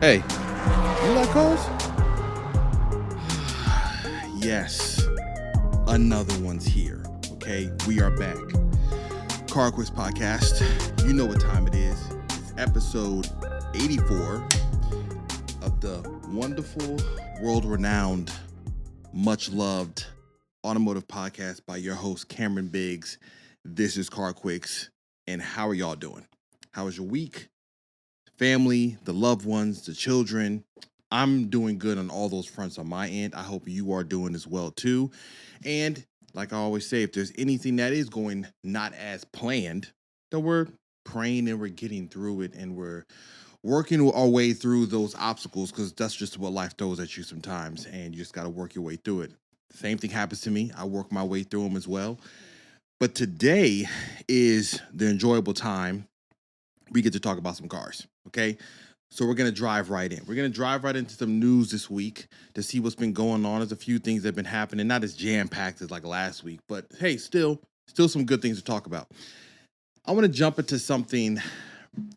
Hey, you like cars? Yes, another one's here. Okay, we are back. CarQuicks podcast. You know what time it is. It's episode 84 of the wonderful, world-renowned, much-loved automotive podcast by your host, Cameron Biggs. This is CarQuicks. And how are y'all doing? How was your week? Family, the loved ones, the children. I'm doing good on all those fronts on my end. I hope you are doing as well too. And like I always say, if there's anything that is going not as planned, then we're praying and we're getting through it and we're working our way through those obstacles, because that's just what life throws at you sometimes, and you just got to work your way through it. Same thing happens to me. I work my way through them as well. But today is the enjoyable time we get to talk about some cars, okay? So we're going to drive right in. We're going to drive right into some news this week to see what's been going on. There's a few things that have been happening, not as jam-packed as like last week, but hey, still some good things to talk about. I want to jump into something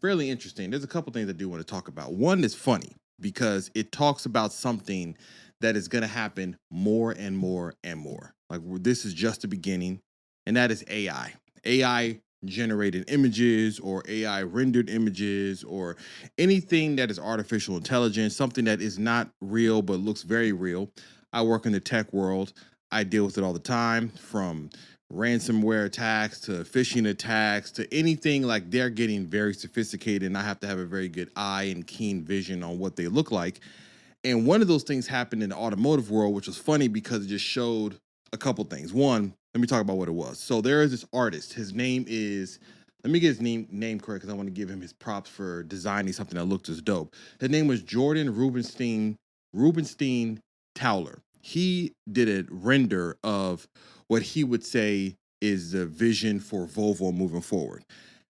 fairly interesting. There's a couple things I do want to talk about. One is funny because it talks about something that is going to happen more and more and more. Like, this is just the beginning, and that is AI. AI generated images or AI rendered images or anything that is artificial intelligence, something that is not real but looks very real. I work in the tech world. I deal with it all the time, from ransomware attacks to phishing attacks to anything. Like, they're getting very sophisticated, and I have to have a very good eye and keen vision on what they look like. And one of those things happened in the automotive world, which was funny because it just showed a couple things. One, let me talk about what it was. So there is this artist. His name is, let me get his name correct because I want to give him his props for designing something that looked as dope. His name was Jordan Rubenstein Towler. He did a render of what he would say is the vision for Volvo moving forward.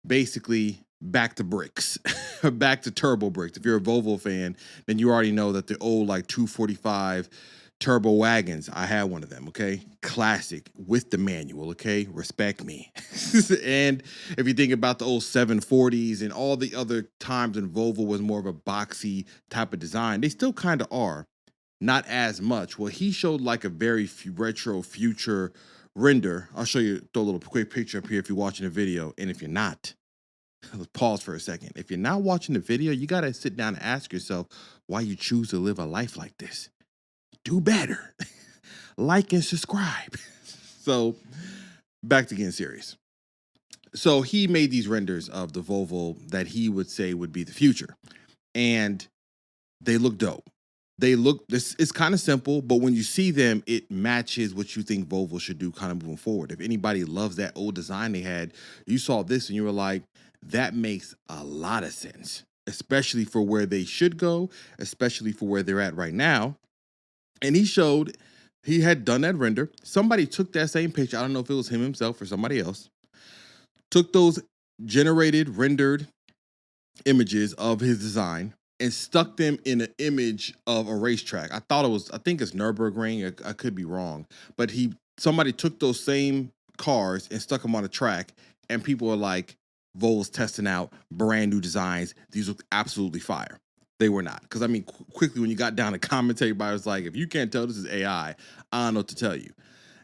Basically, back to bricks, back to turbo bricks. If you're a Volvo fan, then you already know that the old like 245 turbo wagons, I had one of them, okay? Classic with the manual, okay? Respect me. And if you think about the old 740s and all the other times when Volvo was more of a boxy type of design, they still kind of are, not as much. Well, he showed like a very retro future render. I'll show you, throw a little quick picture up here if you're watching the video. And if you're not, let's pause for a second. If you're not watching the video, you got to sit down and ask yourself why you choose to live a life like this. Do better. Like and subscribe. So back to getting serious. So he made these renders of the Volvo that he would say would be the future. And they look dope. It's kind of simple, but when you see them, it matches what you think Volvo should do kind of moving forward. If anybody loves that old design they had, you saw this and you were like, that makes a lot of sense, especially for where they should go, especially for where they're at right now. And he showed he had done that render. Somebody took that same picture. I don't know if it was him himself or somebody else. Took those generated, rendered images of his design and stuck them in an image of a racetrack. I think it's Nürburgring. I could be wrong. But somebody took those same cars and stuck them on a track, and people were like, Volvo's testing out brand new designs. These look absolutely fire. They were not. Because, I mean, quickly when you got down to comments, everybody was like, if you can't tell this is AI, I don't know what to tell you.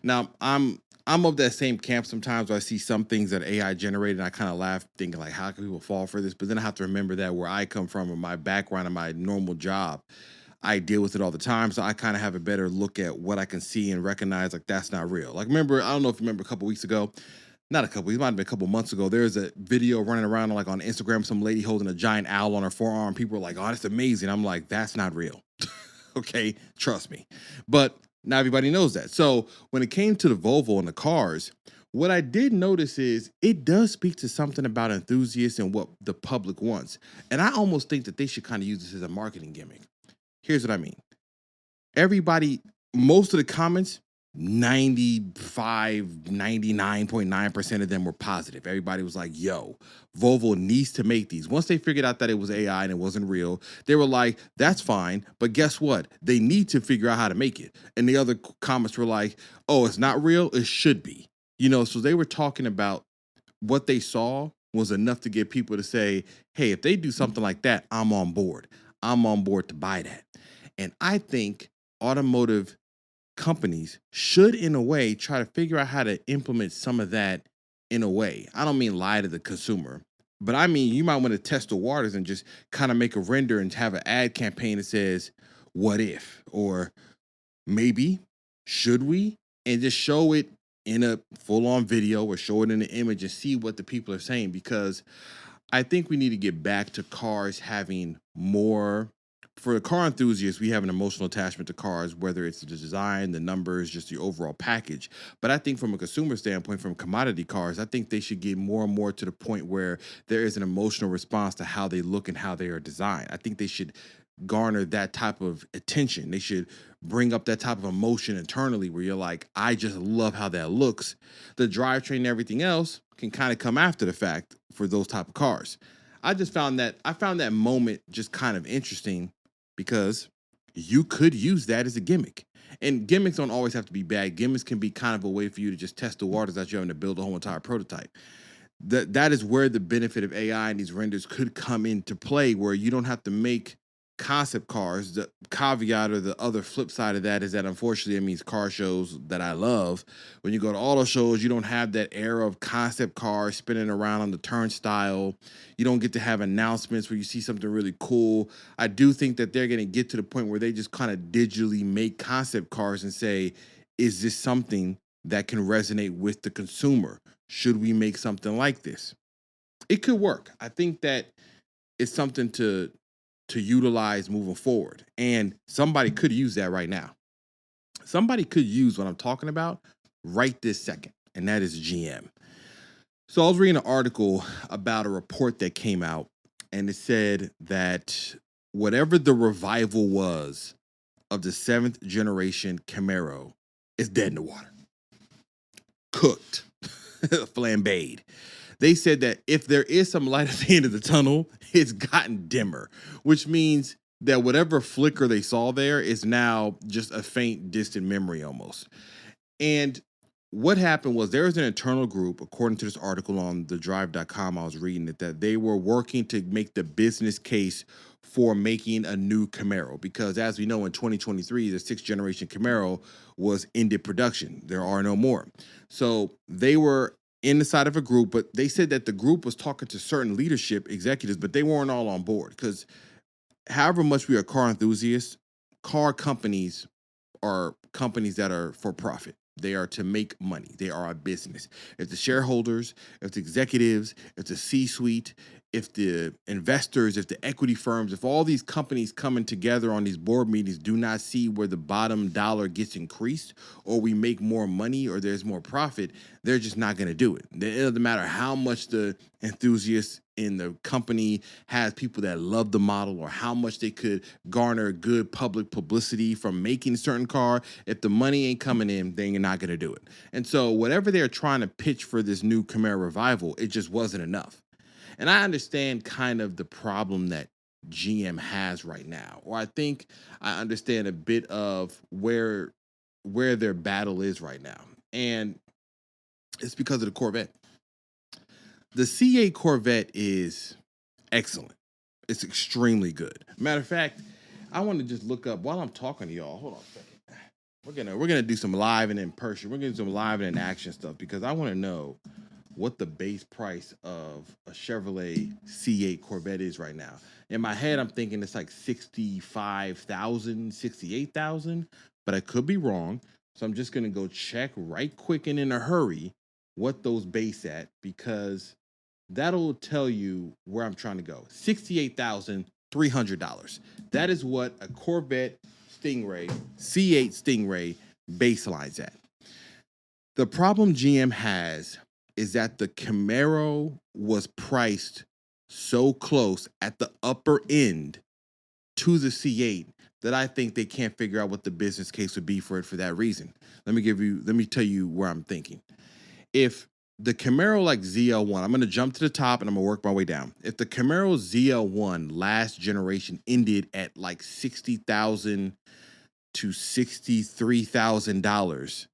Now, I'm of that same camp sometimes where I see some things that AI generated, and I kind of laugh, thinking, like, how can people fall for this? But then I have to remember that where I come from, or my background and my normal job, I deal with it all the time. So I kind of have a better look at what I can see and recognize, like, that's not real. Like, I don't know if you remember a couple weeks ago, not a couple, it might have been a couple months ago, there's a video running around like on Instagram, some lady holding a giant owl on her forearm. People are like, oh, that's amazing. I'm like, that's not real. Okay, trust me. But now everybody knows that. So when it came to the Volvo and the cars, what I did notice is it does speak to something about enthusiasts and what the public wants. And I almost think that they should kind of use this as a marketing gimmick. Here's what I mean. Most of the comments, 99.9% of them were positive. Everybody was like, yo, Volvo needs to make these. Once they figured out that it was AI and it wasn't real, they were like, that's fine, but guess what? They need to figure out how to make it. And the other comments were like, oh, it's not real, it should be. So they were talking about what they saw was enough to get people to say, hey, if they do something like that, I'm on board. I'm on board to buy that. And I think automotive companies should, in a way, try to figure out how to implement some of that in a way. I don't mean lie to the consumer, but I mean, you might want to test the waters and just kind of make a render and have an ad campaign that says, what if, or maybe, should we, and just show it in a full on video or show it in an image and see what the people are saying. Because I think we need to get back to cars having more. For car enthusiasts, we have an emotional attachment to cars, whether it's the design, the numbers, just the overall package. But I think from a consumer standpoint, from commodity cars, I think they should get more and more to the point where there is an emotional response to how they look and how they are designed. I think they should garner that type of attention. They should bring up that type of emotion internally where you're like, I just love how that looks. The drivetrain and everything else can kind of come after the fact for those type of cars. I found that moment just kind of interesting because you could use that as a gimmick. And gimmicks don't always have to be bad. Gimmicks can be kind of a way for you to just test the waters that you're having to build a whole entire prototype. That is where the benefit of AI and these renders could come into play, where you don't have to make concept cars. The caveat or the other flip side of that is that unfortunately it means car shows that I love. When you go to auto shows, you don't have that era of concept cars spinning around on the turnstile. You don't get to have announcements where you see something really cool. I do think that they're going to get to the point where they just kind of digitally make concept cars and say, is this something that can resonate with the consumer? Should we make something like this? It could work. I think that it's something to utilize moving forward. And somebody could use that right now. Somebody could use what I'm talking about right this second, and that is GM. So I was reading an article about a report that came out, and it said that whatever the revival was of the 7th generation Camaro is dead in the water. Cooked, flambéed. They said that if there is some light at the end of the tunnel, it's gotten dimmer, which means that whatever flicker they saw there is now just a faint, distant memory almost. And what happened was there was an internal group, according to this article on thedrive.com, I was reading it, that they were working to make the business case for making a new Camaro. Because as we know, in 2023, the 6th generation Camaro was ended production. There are no more. So they were inside of a group, but they said that the group was talking to certain leadership executives, but they weren't all on board. Because however much we are car enthusiasts, car companies are companies that are for profit. They are to make money. They are a business. If the shareholders, if the executives, if the C-suite, if the investors, if the equity firms, if all these companies coming together on these board meetings do not see where the bottom dollar gets increased, or we make more money, or there's more profit, they're just not going to do it. It doesn't matter how much the enthusiasts in the company has people that love the model, or how much they could garner good public publicity from making a certain car. If the money ain't coming in, then you're not going to do it. And so whatever they're trying to pitch for this new Camaro revival, it just wasn't enough. And I understand kind of the problem that GM has right now, or I think I understand a bit of where their battle is right now. And it's because of the Corvette. The C8 Corvette is excellent. It's extremely good. Matter of fact, I want to just look up while I'm talking to y'all. Hold on a second. We're gonna do some live and in person. We're gonna do some live and in action stuff because I want to know what the base price of a Chevrolet C8 Corvette is right now. In my head, I'm thinking it's like 65,000, 68,000, but I could be wrong. So I'm just gonna go check right quick and in a hurry what those base at, because that'll tell you where I'm trying to go. $68,300. That is what a Corvette Stingray, C8 Stingray baselines at. The problem GM has is that the Camaro was priced so close at the upper end to the C8 that I think they can't figure out what the business case would be for it for that reason. Let me tell you where I'm thinking. If the Camaro like ZL1, I'm going to jump to the top and I'm going to work my way down. If the Camaro ZL1 last generation ended at like $60,000 to $63,000,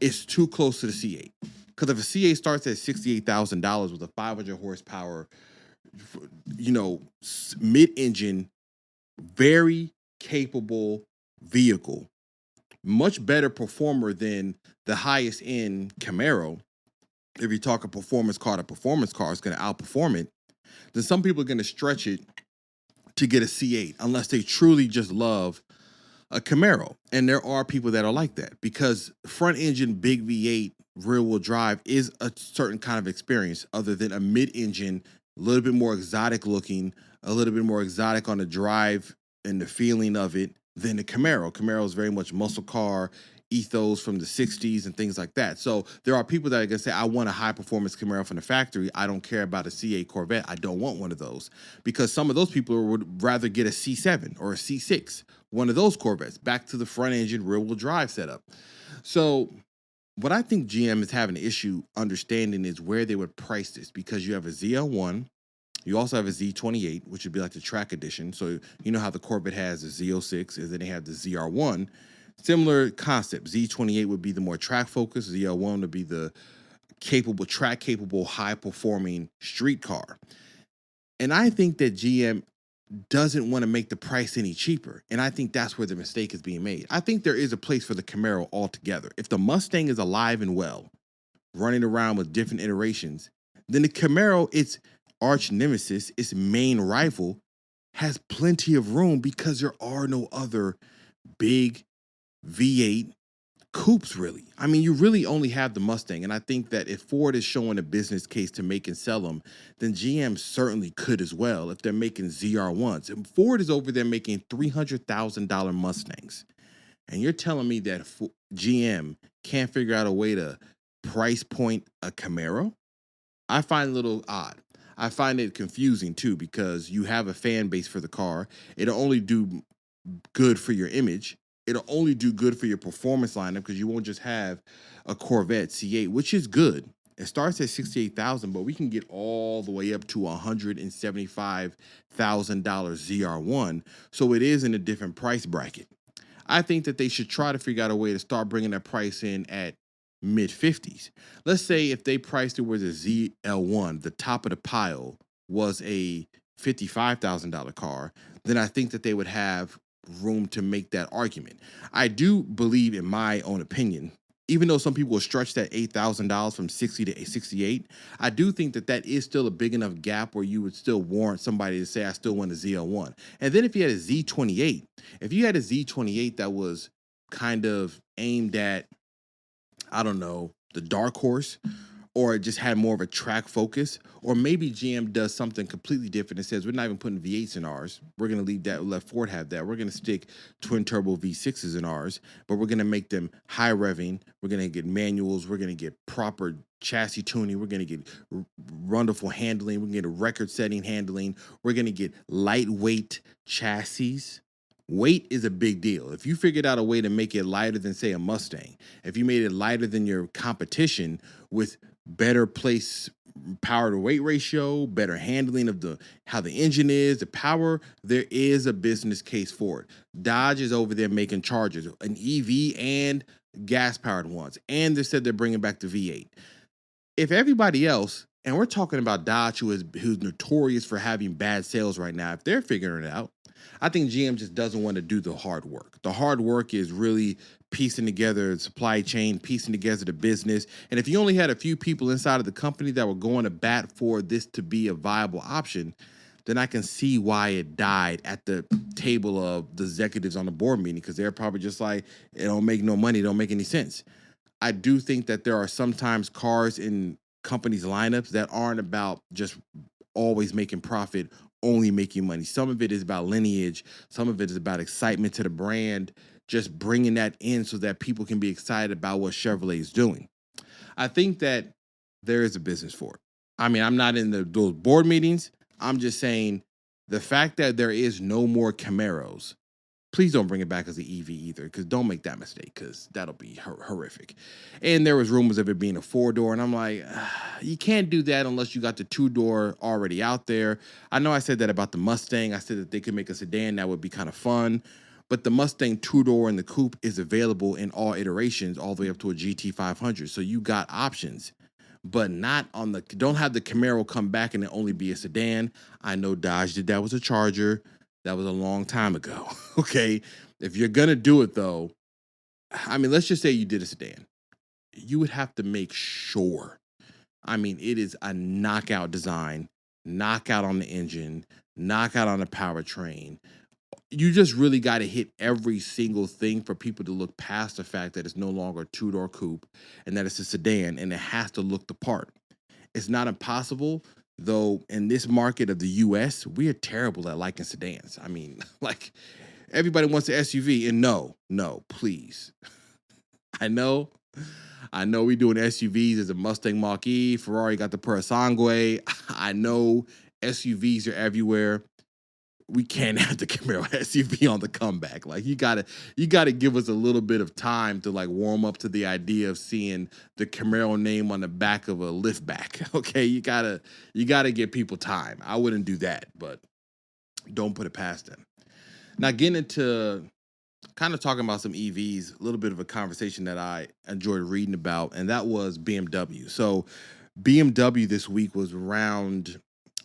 it's too close to the C8. Because if a C8 starts at $68,000 with a 500 horsepower, mid-engine Very capable vehicle, much better performer than the highest end Camaro. If you talk a performance car, a performance car is going to outperform it. Then some people are going to stretch it to get a C8 unless they truly just love a Camaro. And there are people that are like that because front engine big V8 rear wheel drive is a certain kind of experience other than a mid engine, a little bit more exotic looking, a little bit more exotic on the drive and the feeling of it than the Camaro. Camaro is very much muscle car ethos from the 60s and things like that. So there are people that are going to say, I want a high performance Camaro from the factory. I don't care about a C8 Corvette. I don't want one of those, because some of those people would rather get a C7 or a C6, one of those Corvettes, back to the front engine rear wheel drive setup. So what I think GM is having an issue understanding is where they would price this, because you have a ZL1, you also have a Z28, which would be like the track edition. So you know how the Corvette has the Z06, and then they have the ZR1. Similar concept. Z28 would be the more track focused. ZL1 would be the capable, track capable, high performing street car. And I think that GM doesn't want to make the price any cheaper. And I think that's where the mistake is being made. I think there is a place for the Camaro altogether. If the Mustang is alive and well, running around with different iterations, then the Camaro, its arch nemesis, its main rival, has plenty of room because there are no other big V8 coupes, really. I mean, you really only have the Mustang. And I think that if Ford is showing a business case to make and sell them, then GM certainly could as well if they're making ZR1s. And Ford is over there making $300,000 Mustangs. And you're telling me that GM can't figure out a way to price point a Camaro? I find it a little odd. I find it confusing too, because you have a fan base for the car. It'll only do good for your image. It'll only do good for your performance lineup, because you won't just have a Corvette C8, which is good. It starts at $68,000, but we can get all the way up to $175,000 ZR1. So it is in a different price bracket. I think that they should try to figure out a way to start bringing that price in at mid 50s. Let's say if they priced it where the ZL1, the top of the pile, was a $55,000 car, then I think that they would have room to make that argument. I do believe, in my own opinion, even though some people will stretch that $8,000 from 60 to 68, I do think that that is still a big enough gap where you would still warrant somebody to say, I still want a ZL1. And then if you had a Z28, if you had a Z28 that was kind of aimed at, I don't know, the dark horse, or it just had more of a track focus, or maybe GM does something completely different and says, we're not even putting V8s in ours. We're going to leave that, let Ford have that. We're going to stick twin turbo V6s in ours, but we're going to make them high revving. We're going to get manuals. We're going to get proper chassis tuning. We're going to get wonderful handling. We're going to get record setting handling. We're going to get lightweight chassis. Weight is a big deal. If you figured out a way to make it lighter than, say, a Mustang, if you made it lighter than your competition with better place power to weight ratio, better handling of how the engine is, the power, there is a business case for it. Dodge is over there making Chargers, an EV and gas powered ones, and they said they're bringing back the V8. If everybody else, and we're talking about Dodge, who's notorious for having bad sales right now, if they're figuring it out, I think GM just doesn't want to do the hard work. The hard work is really piecing together the supply chain, piecing together the business. And if you only had a few people inside of the company that were going to bat for this to be a viable option, then I can see why it died at the table of the executives on the board meeting, because they're probably just like, it don't make no money, it don't make any sense. I do think that there are sometimes cars in companies' lineups that aren't about just always making profit, only making money. Some of it is about lineage. Some of it is about excitement to the brand, just bringing that in so that people can be excited about what Chevrolet is doing. I think that there is a business for it. I mean, I'm not in those board meetings. I'm just saying the fact that there is no more Camaros, please don't bring it back as an EV either, because don't make that mistake, because that'll be horrific. And there was rumors of it being a 4-door, and I'm like, you can't do that unless you got the 2-door already out there. I know I said that about the Mustang. I said that they could make a sedan that would be kind of fun, but the Mustang 2-door and the coupe is available in all iterations, all the way up to a GT500. So you got options, but not on the, don't have the Camaro come back and it only be a sedan. I know Dodge did that with a Charger. That was a long time ago. Okay. If you're going to do it, though, I mean, let's just say you did a sedan. You would have to make sure. I mean, it is a knockout design, knockout on the engine, knockout on the powertrain. You just really got to hit every single thing for people to look past the fact that it's no longer a two-door coupe and that it's a sedan and it has to look the part. It's not impossible, though. In this market of the US, we are terrible at liking sedans. I mean, like, everybody wants an SUV, and no, please. I know, I know we doing SUVs. There's a Mustang Mach-E. Ferrari got the Purosangue. I know SUVs are everywhere. We can't have the Camaro SUV on the comeback. Like, you gotta give us a little bit of time to, like, warm up to the idea of seeing the Camaro name on the back of a liftback. Okay, you gotta give people time. I wouldn't do that, but don't put it past them. Now, getting into kind of talking about some EVs, a little bit of a conversation that I enjoyed reading about, and that was BMW. So BMW this week was around.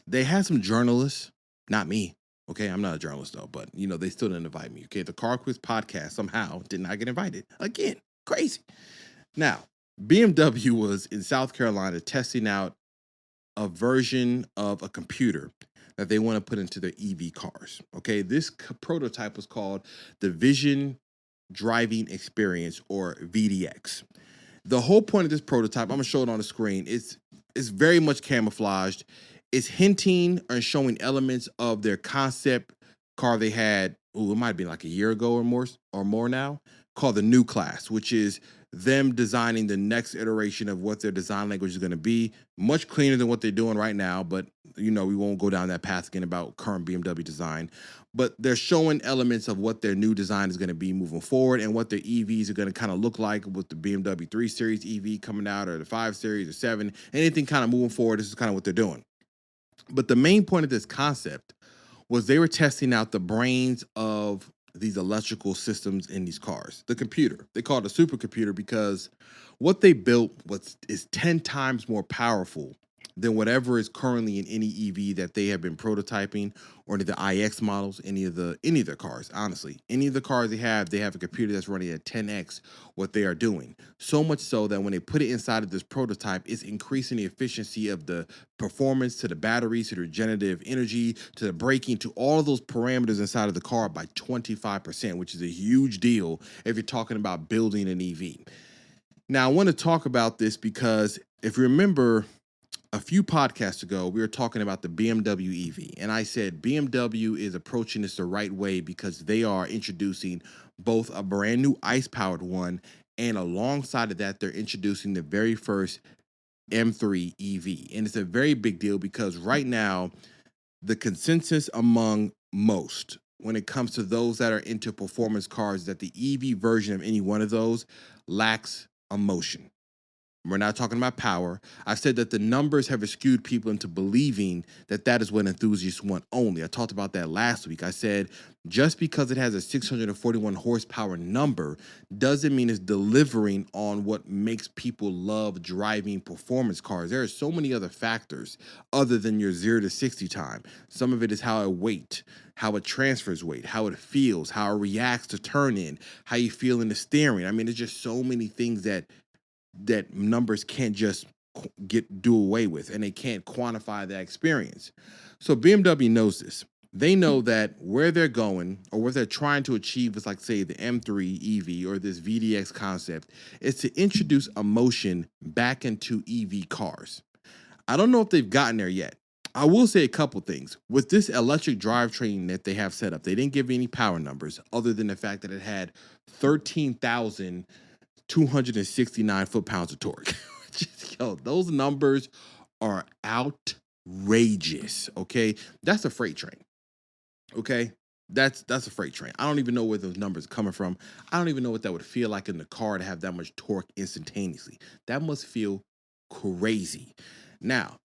They had some journalists, not me. Okay, I'm not a journalist though, but they still didn't invite me. Okay, the CarQuicks podcast somehow did not get invited again. Crazy. Now, BMW was in South Carolina testing out a version of a computer that they want to put into their EV cars. Okay, this prototype was called the Vision Driving Experience, or VDX. The whole point of this prototype, I'm gonna show it on the screen. It's very much camouflaged. It's hinting or showing elements of their concept car they had. Oh, it might be like a year ago or more now, called the New Class, which is them designing the next iteration of what their design language is going to be. Much cleaner than what they're doing right now, but we won't go down that path again about current BMW design. But they're showing elements of what their new design is going to be moving forward and what their EVs are going to kind of look like with the BMW 3 Series EV coming out, or the 5 Series or 7, anything kind of moving forward. This is kind of what they're doing. But the main point of this concept was they were testing out the brains of these electrical systems in these cars. The computer, they call it a supercomputer because what they built is 10 times more powerful than whatever is currently in any EV that they have been prototyping, or any of the iX models, any of their cars. Honestly, any of the cars they have a computer that's running at 10x what they are doing. So much so that when they put it inside of this prototype, it's increasing the efficiency of the performance, to the batteries, to the regenerative energy, to the braking, to all of those parameters inside of the car by 25%, which is a huge deal if you're talking about building an EV. Now, I want to talk about this because if you remember, a few podcasts ago, we were talking about the BMW EV, and I said BMW is approaching this the right way because they are introducing both a brand new ICE-powered one, and alongside of that, they're introducing the very first M3 EV. And it's a very big deal because right now, the consensus among most, when it comes to those that are into performance cars, is that the EV version of any one of those lacks emotion. We're not talking about power. I've said that the numbers have skewed people into believing that that is what enthusiasts want only. I talked about that last week. I said just because it has a 641 horsepower number doesn't mean it's delivering on what makes people love driving performance cars. There are so many other factors other than your 0 to 60 time. Some of it is how it weight, how it transfers weight, how it feels, how it reacts to turn in, how you feel in the steering. I mean, there's just so many things that numbers can't just do away with, and they can't quantify that experience. So BMW knows this. They know that where they're going, or what they're trying to achieve, is like, say, the M3 EV or this VDX concept, is to introduce emotion back into EV cars. I don't know if they've gotten there yet. I will say a couple things. With this electric drivetrain that they have set up, they didn't give any power numbers other than the fact that it had 13,269 foot-pounds of torque. Yo, those numbers are outrageous, okay? That's a freight train, okay? That's a freight train. I don't even know where those numbers are coming from. I don't even know what that would feel like in the car to have that much torque instantaneously. That must feel crazy. Now,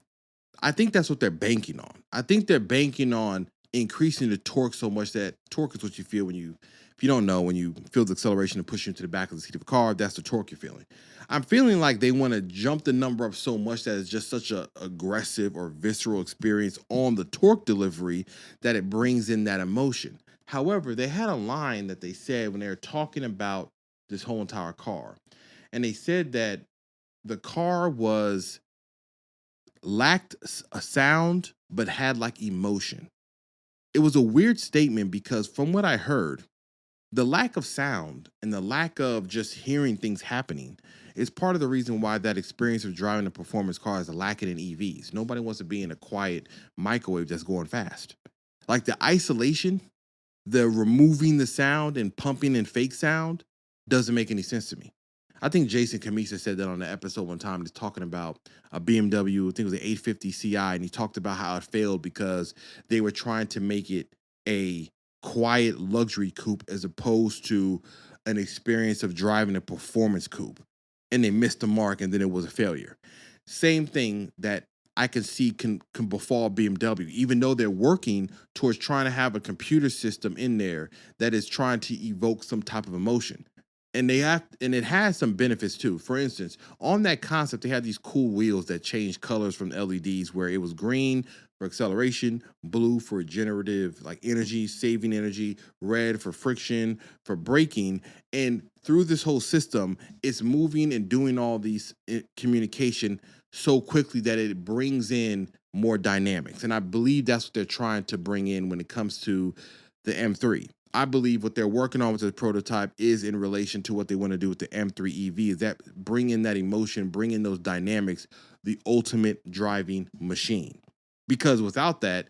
I think that's what they're banking on. I think they're banking on increasing the torque so much that torque is what you feel when you, if you don't know, when you feel the acceleration and push you into the back of the seat of a car, that's the torque you're feeling. I'm feeling like they want to jump the number up so much that it's just such a aggressive or visceral experience on the torque delivery that it brings in that emotion. However, they had a line that they said when they were talking about this whole entire car, and they said that the car was lacked a sound but had like emotion. It was a weird statement because from what I heard, the lack of sound and the lack of just hearing things happening is part of the reason why that experience of driving a performance car is lacking in EVs. Nobody wants to be in a quiet microwave that's going fast. Like the isolation, the removing the sound and pumping in fake sound doesn't make any sense to me. I think Jason Camisa said that on the episode one time. He's talking about a BMW, I think it was an 850 Ci, and he talked about how it failed because they were trying to make it a quiet luxury coupe as opposed to an experience of driving a performance coupe. And they missed the mark, and then it was a failure. Same thing that I can see can befall BMW, even though they're working towards trying to have a computer system in there that is trying to evoke some type of emotion. And it has some benefits too. For instance, on that concept, they had these cool wheels that changed colors from LEDs, where it was green for acceleration, blue for generative like energy, saving energy, red for friction, for braking. And through this whole system, it's moving and doing all these communication so quickly that it brings in more dynamics. And I believe that's what they're trying to bring in when it comes to the M3. I believe what they're working on with the prototype is in relation to what they want to do with the M3 EV, is that bring in that emotion, bring in those dynamics, the ultimate driving machine. Because without that,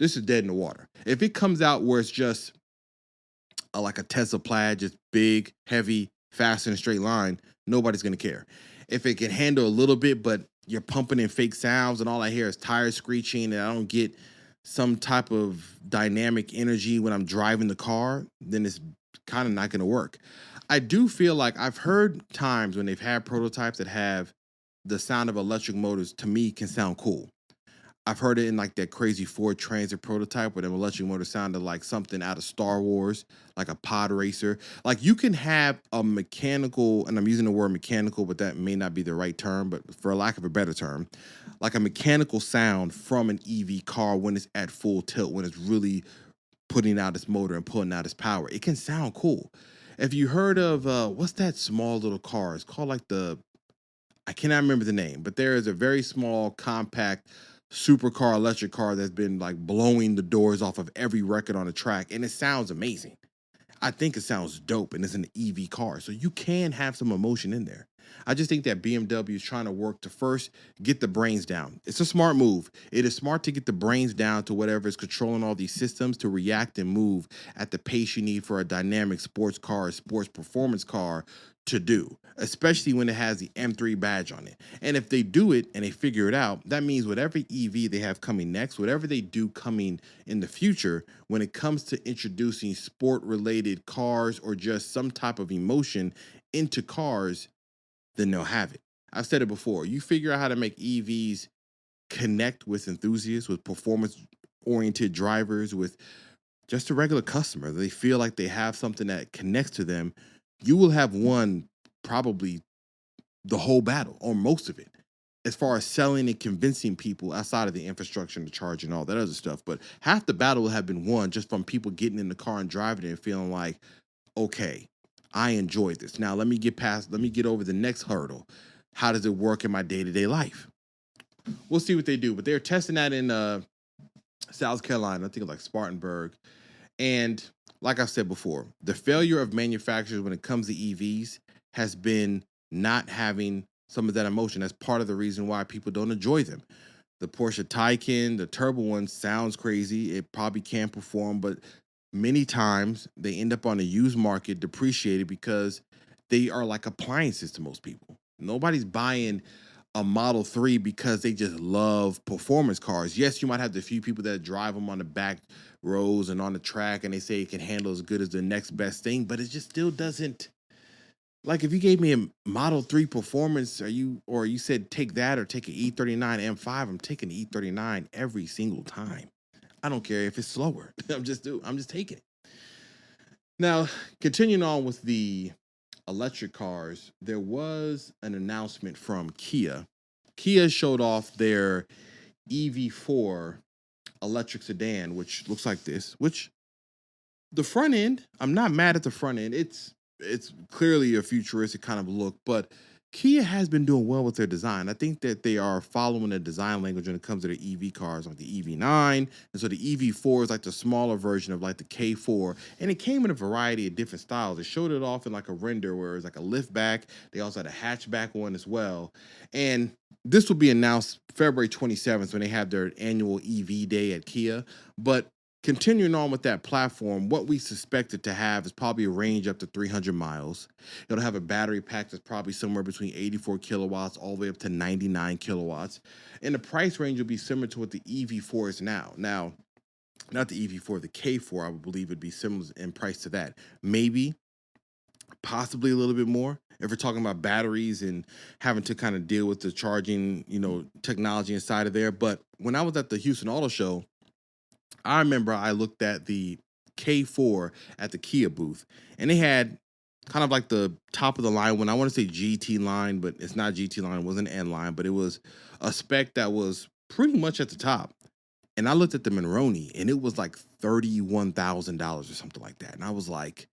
this is dead in the water. If it comes out where it's just like a Tesla Plaid, just big, heavy, fast in a straight line, nobody's going to care. If it can handle a little bit, but you're pumping in fake sounds and all I hear is tires screeching and I don't get some type of dynamic energy when I'm driving the car, then it's kind of not going to work. I do feel like I've heard times when they've had prototypes that have the sound of electric motors, to me, can sound cool. I've heard it in like that crazy Ford Transit prototype where the electric motor sounded like something out of Star Wars, like a pod racer. Like you can have a mechanical, and I'm using the word mechanical, but that may not be the right term, but for lack of a better term, like a mechanical sound from an EV car when it's at full tilt, when it's really putting out its motor and pulling out its power. It can sound cool. If you heard of what's that small little car? It's called like I cannot remember the name, but there is a very small, compact supercar electric car that's been like blowing the doors off of every record on the track, and it sounds amazing. I think it sounds dope, and it's an EV car, so you can have some emotion in there. I just think that BMW is trying to work to first get the brains down. It's a smart move. It is smart to get the brains down to whatever is controlling all these systems to react and move at the pace you need for a dynamic sports car, a sports performance car to do, especially when it has the M3 badge on it. And if they do it and they figure it out, that means whatever EV they have coming next, whatever they do coming in the future, when it comes to introducing sport related cars or just some type of emotion into cars, then they'll have it. I've said it before. You figure out how to make EVs connect with enthusiasts, with performance oriented drivers, with just a regular customer. They feel like they have something that connects to them. You will have won probably the whole battle or most of it as far as selling and convincing people outside of the infrastructure and the charge and all that other stuff. But half the battle will have been won just from people getting in the car and driving it and feeling like, okay, I enjoyed this. Now let me get over the next hurdle. How does it work in my day-to-day life? We'll see what they do. But they're testing that in South Carolina, I think like Spartanburg. And like I said before, the failure of manufacturers when it comes to EVs has been not having some of that emotion. That's part of the reason why people don't enjoy them. The Porsche Taycan, the turbo one, sounds crazy. It probably can perform, but many times they end up on the used market depreciated because they are like appliances to most people. Nobody's buying a Model 3 because they just love performance cars. Yes, you might have the few people that drive them on the back rows and on the track and they say it can handle as good as the next best thing, but it just still doesn't. Like if you gave me a Model 3 performance, or you said take that or take an E39 M5, I'm taking the E39 every single time. I don't care if it's slower. I'm just taking it. Now, continuing on with the electric cars, there was an announcement from Kia. Kia showed off their EV4 electric sedan, which looks like this, which the front end, I'm not mad at the front end. It's clearly a futuristic kind of look, but Kia has been doing well with their design. I think that they are following a design language when it comes to the EV cars, like the EV9. And so the EV4 is like the smaller version of like the K4. And it came in a variety of different styles. They showed it off in like a render where it's like a liftback. They also had a hatchback one as well. And this will be announced February 27th when they have their annual EV day at Kia. But continuing on with that platform, what we suspect it to have is probably a range up to 300 miles. It'll have a battery pack that's probably somewhere between 84 kilowatts all the way up to 99 kilowatts. And the price range will be similar to what the EV4 is now. Now, not the EV4, the K4, I would believe would be similar in price to that. Maybe, possibly a little bit more. If we're talking about batteries and having to kind of deal with the charging, technology inside of there. But when I was at the Houston Auto Show, I remember I looked at the K4 at the Kia booth, and they had kind of like the top of the line one. I want to say GT line, but it's not GT line. It wasn't N line, but it was a spec that was pretty much at the top. And I looked at the Monroney, and it was like $31,000 or something like that. And I was like,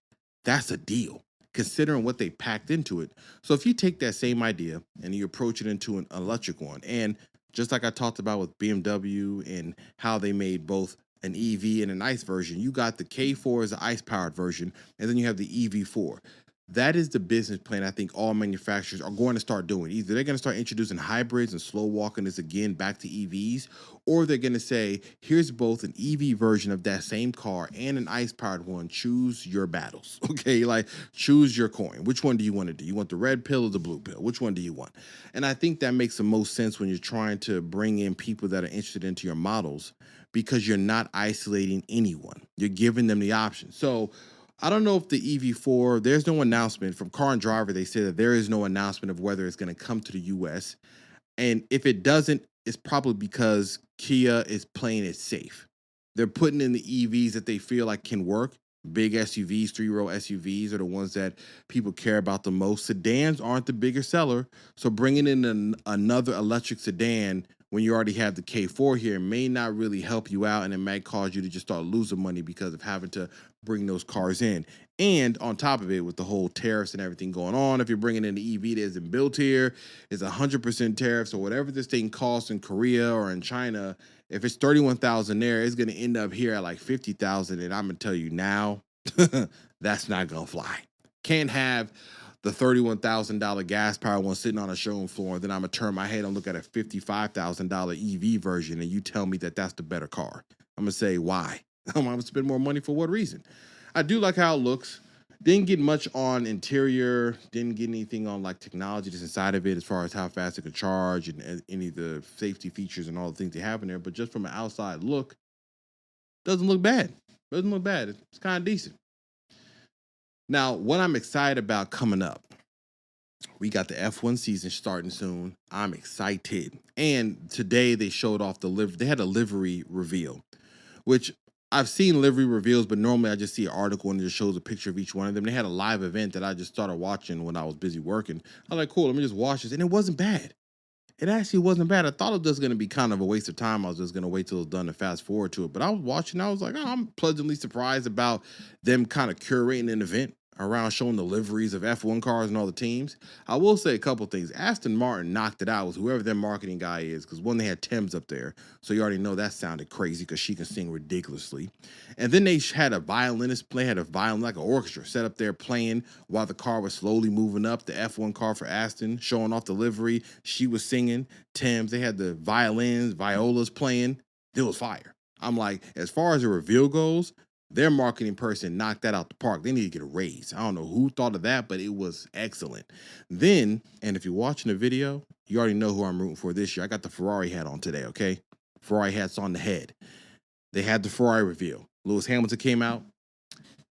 that's a deal, considering what they packed into it. So if you take that same idea and you approach it into an electric one, and just like I talked about with BMW and how they made both an EV and an ICE version, you got the K4 as the ICE powered version, and then you have the EV4. That is the business plan I think all manufacturers are going to start doing. Either they're going to start introducing hybrids and slow walking this again back to EVs, or they're going to say, here's both an EV version of that same car and an ICE powered one. Choose your battles. Okay, like choose your coin. Which one do you want to do? You want the red pill or the blue pill? Which one do you want? And I think that makes the most sense when you're trying to bring in people that are interested into your models, because you're not isolating anyone. You're giving them the option. So I don't know if the EV4, there's no announcement from Car and Driver. They say that there is no announcement of whether it's going to come to the US. And if it doesn't, it's probably because Kia is playing it safe. They're putting in the EVs that they feel like can work. Big SUVs, 3-row SUVs are the ones that people care about the most. Sedans aren't the bigger seller. So bringing in another electric sedan when you already have the K4 here may not really help you out, and it might cause you to just start losing money because of having to bring those cars in. And on top of it, with the whole tariffs and everything going on, if you're bringing in the EV that isn't built here, it's 100% tariff. So whatever this thing costs in Korea or in China, if it's 31,000 there, it's going to end up here at like 50,000. And I'm going to tell you now, that's not going to fly. Can't have the $31,000 gas powered one sitting on a showroom floor, and then I'm gonna turn my head and look at a $55,000 EV version, and you tell me that that's the better car. I'm gonna say, why? I'm gonna spend more money for what reason? I do like how it looks. Didn't get much on interior. Didn't get anything on like technology that's inside of it, as far as how fast it could charge and any of the safety features and all the things they have in there. But just from an outside look, doesn't look bad. Doesn't look bad. It's kind of decent. Now, what I'm excited about coming up, we got the F1 season starting soon. I'm excited. And today they showed off they had a livery reveal, which I've seen livery reveals, but normally I just see an article and it just shows a picture of each one of them. They had a live event that I just started watching when I was busy working. I was like, cool, let me just watch this. And it wasn't bad. It actually wasn't bad. I thought it was going to be kind of a waste of time. I was just going to wait till it was done and fast forward to it. But I was watching. I was like, oh, I'm pleasantly surprised about them kind of curating an event around showing the liveries of F1 cars and all the teams. I will say a couple things. Aston Martin knocked it out with whoever their marketing guy is, because one, they had Thames up there. So you already know that sounded crazy because she can sing ridiculously. And then they had a violinist play, had a violin, like an orchestra set up there playing while the car was slowly moving up. The F1 car for Aston, showing off the livery. She was singing. Thames, they had the violins, violas playing. It was fire. I'm like, as far as the reveal goes, their marketing person knocked that out the park. They need to get a raise. I don't know who thought of that, but it was excellent. Then, and if you're watching the video, you already know who I'm rooting for this year. I got the Ferrari hat on today, okay? Ferrari hat's on the head. They had the Ferrari reveal. Lewis Hamilton came out.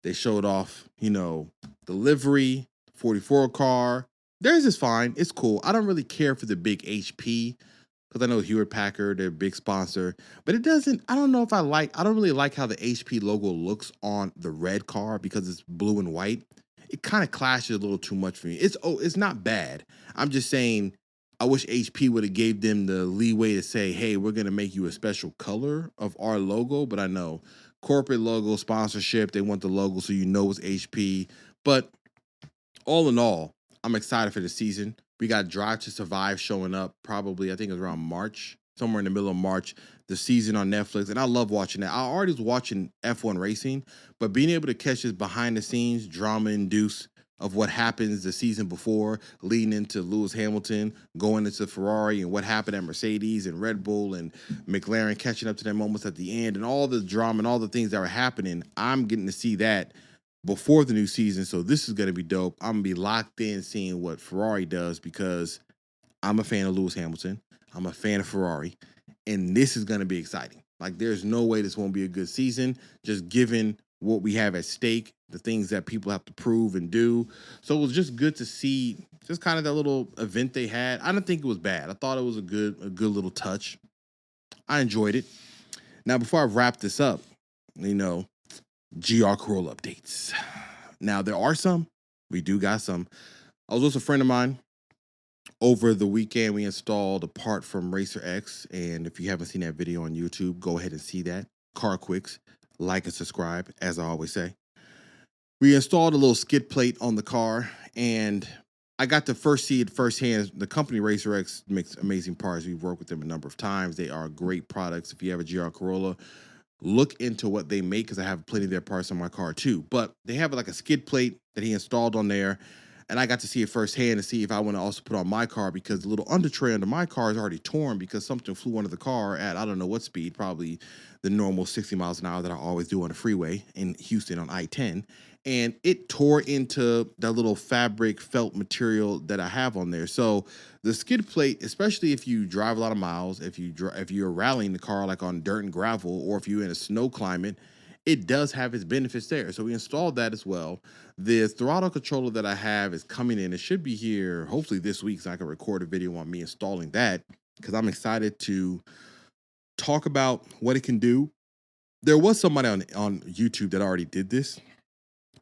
They showed off, the livery, 44 car. Theirs is fine. It's cool. I don't really care for the big HP because I know Hewlett Packard, they're a big sponsor, but it doesn't. I don't know if I don't really like how the HP logo looks on the red car because it's blue and white. It kind of clashes a little too much for me. It's not bad. I'm just saying I wish HP would have gave them the leeway to say, hey, we're gonna make you a special color of our logo. But I know corporate logo sponsorship, they want the logo so you know it's HP. But all in all, I'm excited for the season. We got Drive to Survive showing up probably, I think it's around March, somewhere in the middle of March, the season on Netflix. And I love watching that. I already was watching F1 racing, but being able to catch this behind the scenes drama induced of what happens the season before, leading into Lewis Hamilton, going into Ferrari, and what happened at Mercedes and Red Bull and McLaren catching up to their moments at the end, and all the drama and all the things that were happening. I'm getting to see that before the new season. So this is going to be dope. I'm going to be locked in seeing what Ferrari does because I'm a fan of Lewis Hamilton. I'm a fan of Ferrari. And this is going to be exciting. Like, there's no way this won't be a good season, just given what we have at stake, the things that people have to prove and do. So it was just good to see just kind of that little event they had. I don't think it was bad. I thought it was a good little touch. I enjoyed it. Now, before I wrap this up, GR Corolla updates. Now, there are some. We do got some. I was with a friend of mine. Over the weekend, we installed a part from Racer X. And if you haven't seen that video on YouTube, go ahead and see that. CarQuicks. Like and subscribe, as I always say. We installed a little skid plate on the car. And I got to see it firsthand. The company Racer X makes amazing parts. We've worked with them a number of times. They are great products. If you have a GR Corolla, look into what they make because I have plenty of their parts on my car too. But they have like a skid plate that he installed on there. And I got to see it firsthand to see if I want to also put on my car because the little under tray under my car is already torn because something flew under the car at I don't know what speed, probably the normal 60 miles an hour that I always do on the freeway in Houston on I-10. And it tore into that little fabric felt material that I have on there. So the skid plate, especially if you drive a lot of miles, if you're rallying the car like on dirt and gravel, or if you're in a snow climate, it does have its benefits there. So we installed that as well. The throttle controller that I have is coming in. It should be here hopefully this week so I can record a video on me installing that because I'm excited to talk about what it can do. There was somebody on YouTube that already did this,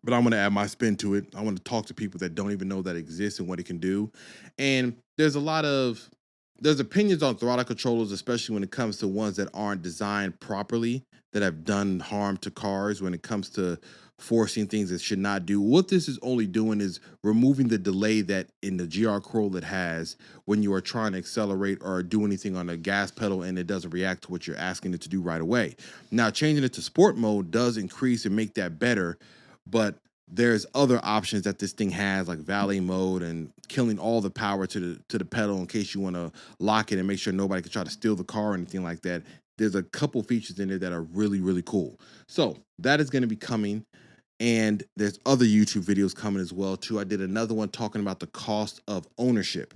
but I'm going to add my spin to it. I want to talk to people that don't even know that exists and what it can do. And there's opinions on throttle controllers, especially when it comes to ones that aren't designed properly, that have done harm to cars when it comes to forcing things that should not do. What this is only doing is removing the delay that in the GR Corolla it has when you are trying to accelerate or do anything on the gas pedal and it doesn't react to what you're asking it to do right away. Now, changing it to sport mode does increase and make that better, but there's other options that this thing has, like valet mode and killing all the power to the pedal in case you want to lock it and make sure nobody can try to steal the car or anything like that. There's a couple features in there that are really, really cool. So that is going to be coming. And there's other YouTube videos coming as well, too. I did another one talking about the cost of ownership.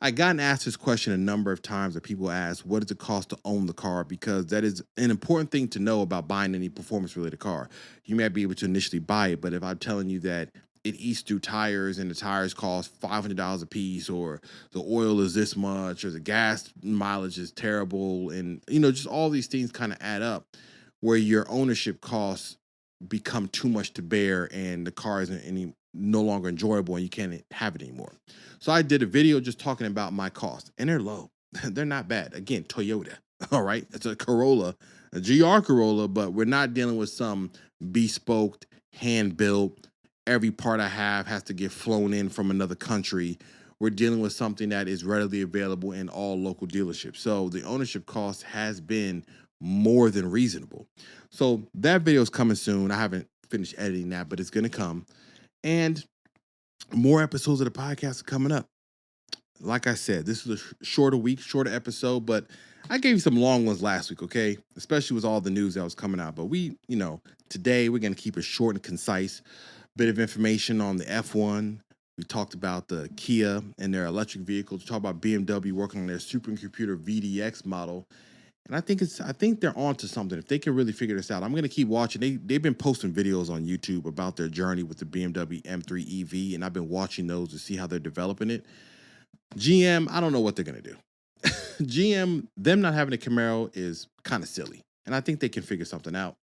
I gotten asked this question a number of times that people ask, what does it cost to own the car? Because that is an important thing to know about buying any performance-related car. You may be able to initially buy it, but if I'm telling you that it eats through tires and the tires cost $500 a piece, or the oil is this much, or the gas mileage is terrible, and just all these things kind of add up where your ownership costs become too much to bear and the car isn't no longer enjoyable and you can't have it anymore. So I did a video just talking about my costs, and they're low. They're not bad. Again, Toyota. All right. It's a Corolla, a GR Corolla, but we're not dealing with some bespoke, hand built. Every part I have has to get flown in from another country. We're dealing with something that is readily available in all local dealerships. So the ownership cost has been more than reasonable. So that video is coming soon. I haven't finished editing that, but it's going to come. And more episodes of the podcast are coming up. Like I said, this is a shorter week, shorter episode, but I gave you some long ones last week, okay? Especially with all the news that was coming out. But today we're going to keep it short and concise. Bit of information on the F1. We talked about the Kia and their electric vehicles. We talked about BMW working on their supercomputer VDX model. And I think they're on to something. If they can really figure this out, I'm going to keep watching. They've been posting videos on YouTube about their journey with the BMW M3 EV, and I've been watching those to see how they're developing it. GM, I don't know what they're going to do. GM, them not having a Camaro is kind of silly. And I think they can figure something out.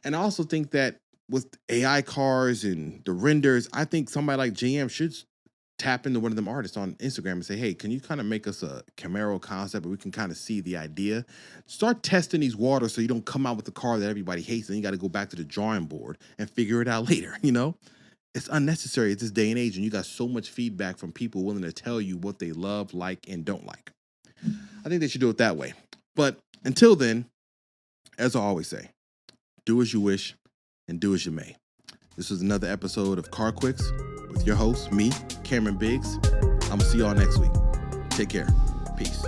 And I also think that with AI cars and the renders, I think somebody like GM should tap into one of them artists on Instagram and say, hey, can you kind of make us a Camaro concept where we can kind of see the idea? Start testing these waters so you don't come out with a car that everybody hates and you got to go back to the drawing board and figure it out later, you know? It's unnecessary at this day and age, and you got so much feedback from people willing to tell you what they love, like, and don't like. I think they should do it that way. But until then, as I always say, do as you wish and do as you may. This was another episode of CarQuicks with your host, me, Cameron Biggs. I'm going to see y'all next week. Take care. Peace.